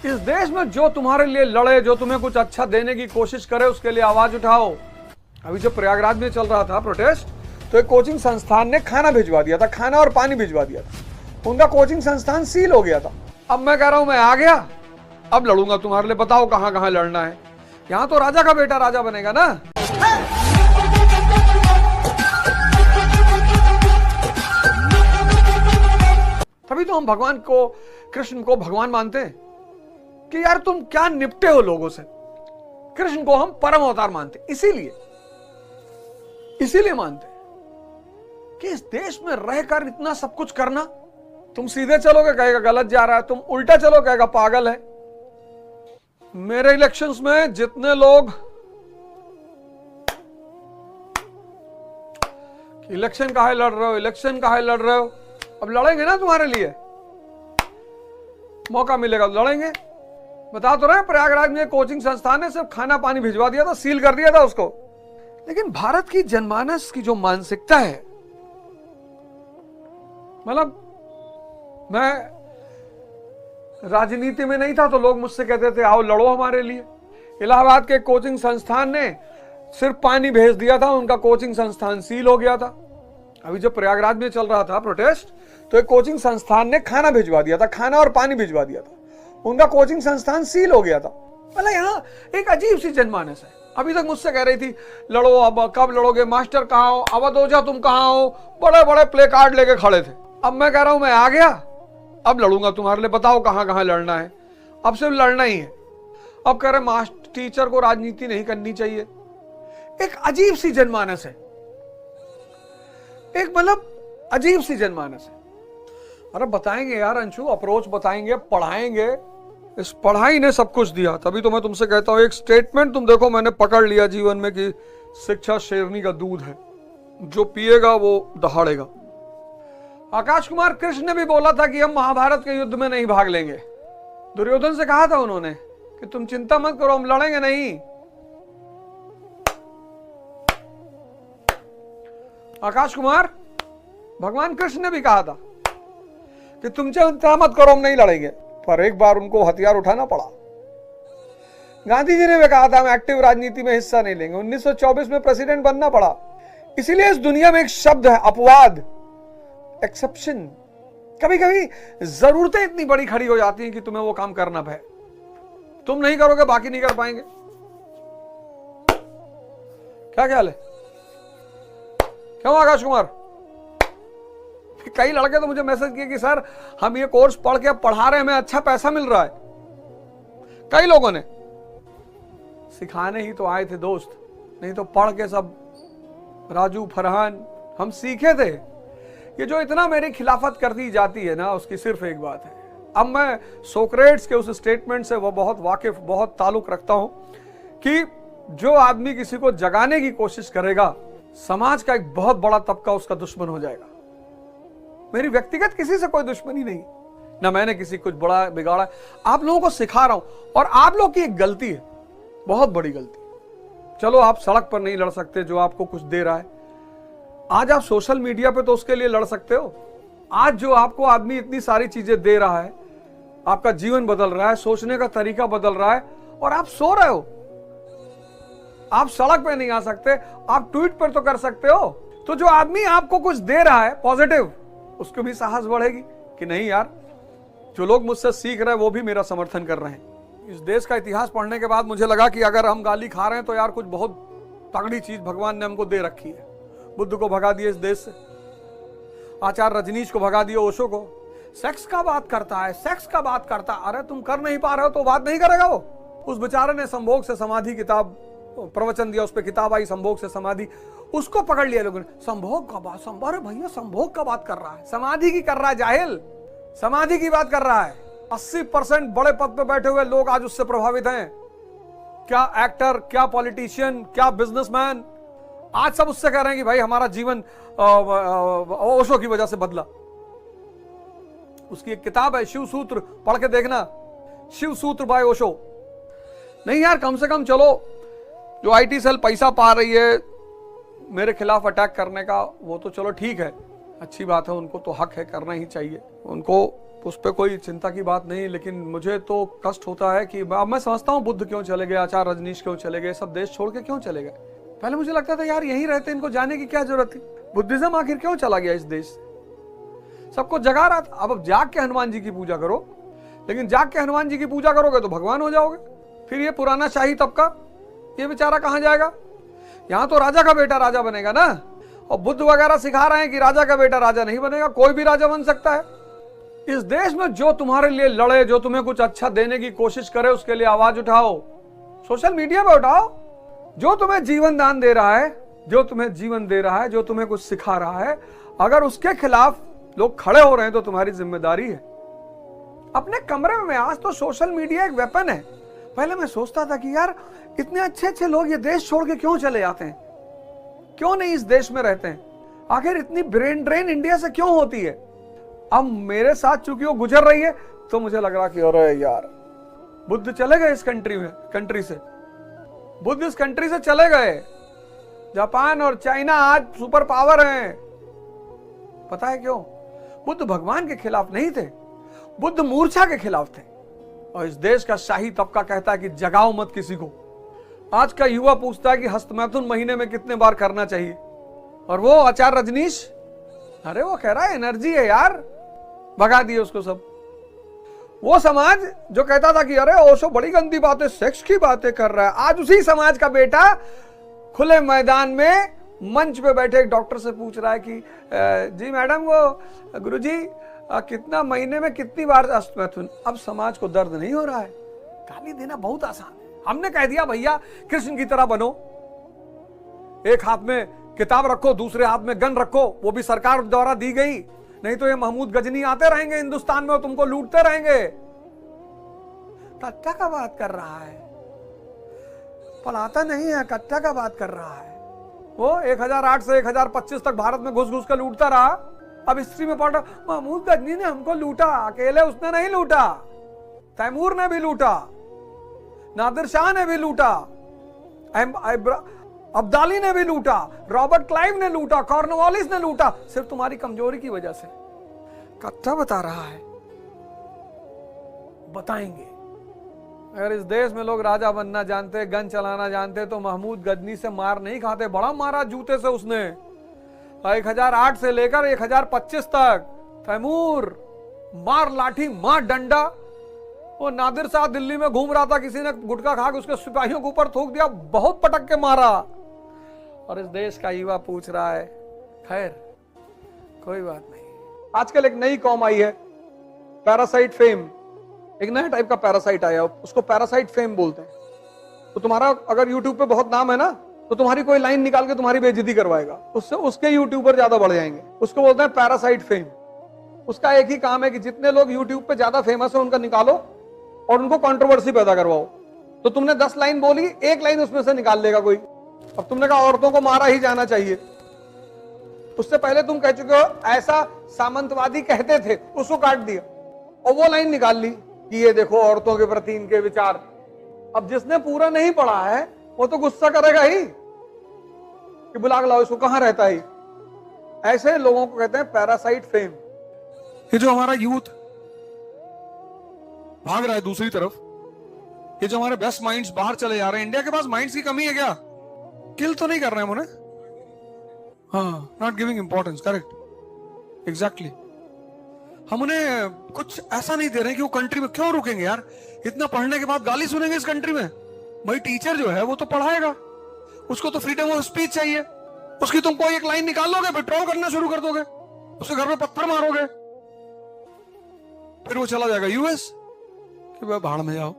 इस देश में जो तुम्हारे लिए लड़े, जो तुम्हें कुछ अच्छा देने की कोशिश करे, उसके लिए आवाज उठाओ। अभी जब प्रयागराज में चल रहा था प्रोटेस्ट, तो एक कोचिंग संस्थान ने खाना भिजवा दिया था, खाना और पानी भिजवा दिया था। उनका कोचिंग संस्थान सील हो गया था। अब मैं कह रहा हूं मैं आ गया, अब लड़ूंगा तुम्हारे लिए, बताओ कहां कहां लड़ना है। यहां तो राजा का बेटा राजा बनेगा ना। तभी तो हम भगवान को, कृष्ण को भगवान मानते हैं कि यार तुम क्या निपटे हो लोगों से। कृष्ण को हम परम अवतार मानते, इसीलिए मानते कि इस देश में रहकर इतना सब कुछ करना, तुम सीधे चलोगे कहेगा गलत जा रहा है, तुम उल्टा चलो कहेगा पागल है। मेरे इलेक्शंस में जितने लोग इलेक्शन काहे लड़ रहे हो, इलेक्शन काहे लड़ रहे हो, अब लड़ेंगे ना तुम्हारे लिए, मौका मिलेगा तो लड़ेंगे। बता तो रहे प्रयागराज में कोचिंग संस्थान ने सिर्फ खाना पानी भिजवा दिया था, सील कर दिया था उसको। लेकिन भारत की जनमानस की जो मानसिकता है, मतलब मैं राजनीति में नहीं था तो लोग मुझसे कहते थे आओ लड़ो हमारे लिए। इलाहाबाद के कोचिंग संस्थान ने सिर्फ पानी भेज दिया था, उनका कोचिंग संस्थान सील हो गया था। अभी जब प्रयागराज में चल रहा था प्रोटेस्ट, तो एक कोचिंग संस्थान ने खाना भिजवा दिया था, खाना और पानी भिजवा दिया था। उनका कोचिंग संस्थान सील हो गया था। मतलब यहाँ एक अजीब सी जनमानस है। अभी तक मुझसे कह रही थी लड़ो, अब कब लड़ोगे, मास्टर कहाँ हो, अवध ओझा तुम कहाँ हो, बड़े बड़े प्ले कार्ड लेके खड़े थे। अब मैं कह रहा हूं मैं आ गया, अब लड़ूंगा तुम्हारे लिए, बताओ कहां कहां लड़ना है। अब सिर्फ लड़ना ही है। अब कह रहे मास्टर टीचर को राजनीति नहीं करनी चाहिए। एक अजीब सी जनमानस है, एक मतलब अजीब सी जनमानस है। अरे बताएंगे यार अंशु, अप्रोच बताएंगे, पढ़ाएंगे। इस पढ़ाई ने सब कुछ दिया। तभी तो मैं तुमसे कहता हूं एक स्टेटमेंट तुम देखो, मैंने पकड़ लिया जीवन में कि शिक्षा शेरनी का दूध है, जो पिएगा वो दहाड़ेगा। आकाश कुमार कृष्ण ने भी बोला था कि हम महाभारत के युद्ध में नहीं भाग लेंगे। दुर्योधन से कहा था उन्होंने कि तुम चिंता मत करो, हम लड़ेंगे नहीं। आकाश कुमार, भगवान कृष्ण ने भी कहा था कि तुम चिंता मत करो, हम नहीं लड़ेंगे। पर एक बार उनको हथियार उठाना पड़ा। गांधी जी ने भी कहा था हम एक्टिव राजनीति में हिस्सा नहीं लेंगे। 1924 में प्रेसिडेंट बनना पड़ा। इसीलिए इस दुनिया में एक शब्द है अपवाद, एक्सेप्शन। कभी कभी जरूरतें इतनी बड़ी खड़ी हो जाती हैं कि तुम्हें वो काम करना है। तुम नहीं करोगे बाकी नहीं कर पाएंगे। क्या ख्याल है, क्यों आकाश कुमार? कई लड़के तो मुझे मैसेज किए कि सर हम ये कोर्स पढ़ के पढ़ा रहे हैं, हमें अच्छा पैसा मिल रहा है। कई लोगों ने सिखाने ही तो आए थे दोस्त, नहीं तो पढ़ के सब राजू फरहान हम सीखे थे। ये जो इतना मेरी खिलाफत कर दी जाती है ना, उसकी सिर्फ एक बात है। अब मैं सोक्रेट्स के उस स्टेटमेंट से वो बहुत वाकिफ, बहुत ताल्लुक रखता हूं कि जो आदमी किसी को जगाने की कोशिश करेगा, समाज का एक बहुत बड़ा तबका उसका दुश्मन हो जाएगा। मेरी व्यक्तिगत किसी से कोई दुश्मनी नहीं, ना मैंने किसी कुछ बड़ा बिगाड़ा। आप लोगों को सिखा रहा हूं, और आप लोग की एक गलती है, बहुत बड़ी गलती। चलो आप सड़क पर नहीं लड़ सकते जो आपको कुछ दे रहा है, आज आप सोशल मीडिया पे तो उसके लिए लड़ सकते हो। आज जो आपको आदमी इतनी सारी चीजें दे रहा है, आपका जीवन बदल रहा है, सोचने का तरीका बदल रहा है, और आप सो रहे हो। आप सड़क पे नहीं आ सकते, आप ट्वीट पर तो कर सकते हो। तो जो आदमी आपको कुछ दे रहा है पॉजिटिव, उसको भी साहस बढ़ेगी कि नहीं यार, जो लोग मुझसे सीख रहे हैं वो भी मेरा समर्थन कर रहे हैं। इस देश का इतिहास पढ़ने के बाद मुझे लगा कि अगर हम गाली खा रहे हैं तो यार कुछ बहुत तगड़ी चीज भगवान ने हमको दे रखी है। बुद्ध को भगा दिए इस देश से, आचार्य रजनीश को भगा दिया, ओशो को। सेक्स का बात करता है, सेक्स का बात करता है। अरे तुम कर नहीं पा रहे हो तो बात नहीं करेगा वो। उस बेचारे ने संभोग से समाधि किताब प्रवचन दिया, उस पर किताब आई संभोग से समाधि, उसको पकड़ लिया लोगों ने। संभोग का बात, अरे भैया संभोग का बात कर रहा है, समाधि की कर रहा है, जाहिल समाधि की बात कर रहा है। 80% बड़े पद पे बैठे हुए लोग आज उससे प्रभावित हैं। क्या एक्टर, क्या पॉलिटिशियन, क्या बिजनेसमैन, आज सब उससे कह रहे हैं कि भाई हमारा जीवन ओशो की वजह से बदला। उसकी एक किताब है शिव सूत्र, पढ़ के देखना, शिव सूत्र बाय ओशो। नहीं यार, कम से कम चलो जो आईटी सेल पैसा पा रही है मेरे खिलाफ अटैक करने का, वो तो चलो ठीक है, अच्छी बात है, उनको तो हक है, करना ही चाहिए। उनको उस पर कोई चिंता की बात नहीं, लेकिन मुझे तो कष्ट होता है कि अब मैं समझता हूँ बुद्ध क्यों चले गए, आचार्य रजनीश क्यों चले गए, सब देश छोड़ के क्यों चले गए। पहले मुझे लगता था यार यहीं रहते, इनको जाने की क्या जरूरत थी। बुद्धिज्म आखिर क्यों चला गया इस देश से, सबको जगा रहा था। अब जाग के हनुमान जी की पूजा करो, लेकिन जाग के हनुमान जी की पूजा करोगे तो भगवान हो जाओगे। फिर ये पुराना शाही तबका, ये बेचारा कहां जाएगा। यहां तो राजा का बेटा राजा बनेगा ना, और बुद्ध वगैरह सिखा रहे हैं कि राजा का बेटा राजा नहीं बनेगा, कोई भी राजा बन सकता है। इस देश में जो तुम्हारे लिए लड़े, जो तुम्हें कुछ अच्छा देने की कोशिश करे, उसके लिए आवाज उठाओ, सोशल मीडिया पे उठाओ। जो तुम्हें जीवन दान दे रहा है, जो तुम्हें जीवन दे रहा है, जो तुम्हें कुछ सिखा रहा है, अगर उसके खिलाफ लोग खड़े हो रहे हैं तो तुम्हारी जिम्मेदारी है। अपने कमरे में, आज तो सोशल मीडिया एक वेपन है। पहले मैं सोचता था कि यार इतने अच्छे अच्छे लोग ये देश छोड़ के क्यों चले जाते हैं, क्यों नहीं इस देश में रहते हैं, आखिर इतनी ब्रेन ड्रेन इंडिया से क्यों होती है। अब मेरे साथ चूंकि वो गुजर रही है तो मुझे लग रहा कि अरे यार बुद्ध चले गए इस कंट्री से, बुद्ध इस कंट्री से चले गए। जापान और चाइना आज सुपर पावर हैं। पता है क्यों? बुद्ध भगवान के खिलाफ नहीं थे, बुद्ध मूर्छा के खिलाफ थे। और इस देश का शाही तबका कहता है कि जगाओ मत किसी को। आज का युवा पूछता है कि हस्तमैथुन महीने में कितने बार करना चाहिए, और वो आचार्य रजनीश, अरे वो कह रहा है एनर्जी है यार, भगा दिए उसको सब। वो समाज जो कहता था कि अरे ओशो बड़ी गंदी बातें, सेक्स की बातें कर रहा है, आज उसी समाज का बेटा खुले मैदान में मंच पे बैठे एक डॉक्टर से पूछ रहा है कि जी मैडम, वो गुरुजी कितना महीने में कितनी बार हस्तमैथुन। अब समाज को दर्द नहीं हो रहा है, गाली देना बहुत आसान है। हमने कह दिया भैया कृष्ण की तरह बनो, एक हाथ में किताब रखो, दूसरे हाथ में गन रखो, वो भी सरकार द्वारा दी गई, नहीं तो ये महमूद गजनी आते रहेंगे हिंदुस्तान में और तुमको लूटते रहेंगे। कट्टा का बात कर रहा है, पलाता नहीं है, कट्टा का बात कर रहा है। वो 1008 से 1025 तक भारत में घुस घुस कर लूटता रहा। अब हिस्ट्री में पढ़ रहा, महमूद गजनी ने हमको लूटा, अकेले उसने नहीं लूटा, तैमूर ने भी लूटा, नादिर शाह ने भी लूटा, अब्दाली ने भी लूटा, रॉबर्ट क्लाइव ने लूटा, कॉर्नवालिस ने लूटा, सिर्फ तुम्हारी कमजोरी की वजह से। कट्टा बता रहा है, बताएंगे। अगर इस देश में लोग राजा बनना जानते, गन चलाना जानते, तो महमूद गजनी से मार नहीं खाते। बड़ा मारा जूते से उसने, 1008 से लेकर 1025 तक। तैमूर मार लाठी, मार डंडा। वो नादिर शाह दिल्ली में घूम रहा था, किसी ने गुटखा खा के उसके सिपाहियों के ऊपर थूक दिया, बहुत पटक के मारा। और इस देश का युवा पूछ रहा है, खैर कोई बात नहीं। आजकल एक नई कॉम आई है, पैरासाइट फेम। एक नया टाइप का पैरासाइट आया, उसको पैरासाइट फेम बोलते हैं। तो तुम्हारा अगर यूट्यूब पे बहुत नाम है ना, तो तुम्हारी कोई लाइन निकाल के तुम्हारी बेइज्जती करवाएगा, उससे उसके यूट्यूबर ज्यादा बढ़ जाएंगे। उसको बोलते हैं पैरासाइट फेम। उसका एक ही काम है कि जितने लोग यूट्यूब पे ज्यादा फेमस है उनका निकालो और उनको कंट्रोवर्सी पैदा करवाओ। तो तुमने 10 लाइन बोली, एक लाइन उसमें से निकाल लेगा कोई। अब तुमने कहा औरतों को मारा ही जाना चाहिए, उससे पहले तुम कह चुके हो ऐसा सामंतवादी कहते थे, उसको काट दिया और वो लाइन निकाल ली कि ये देखो औरतों के प्रति इनके विचार। अब जिसने पूरा नहीं पढ़ा है वो तो गुस्सा करेगा ही कि बुला के लाओ इसको, कहां रहता है। ऐसे लोगों को कहते हैं पैरासाइट फेम। ये जो हमारा यूथ भाग रहा है दूसरी तरफ, ये जो हमारे बेस्ट माइंड्स बाहर चले जा रहे हैं, इंडिया के पास माइंड्स की कमी है क्या? किल तो नहीं कर रहे हैं उन्हें, हाँ, not giving importance, correct, exactly. हम उन्हें कुछ ऐसा नहीं दे रहे कि वो कंट्री में क्यों रुकेंगे यार। इतना पढ़ने के बाद गाली सुनेंगे इस कंट्री में। भाई टीचर जो है वो तो पढ़ाएगा, उसको तो फ्रीडम ऑफ स्पीच चाहिए। उसकी तुम कोई एक लाइन निकाल लोगे, पेट्रोल करना शुरू कर दोगे, उसके घर में पत्थर मारोगे, फिर वो चला जाएगा यूएस कि भाई भाड़ में जाओ।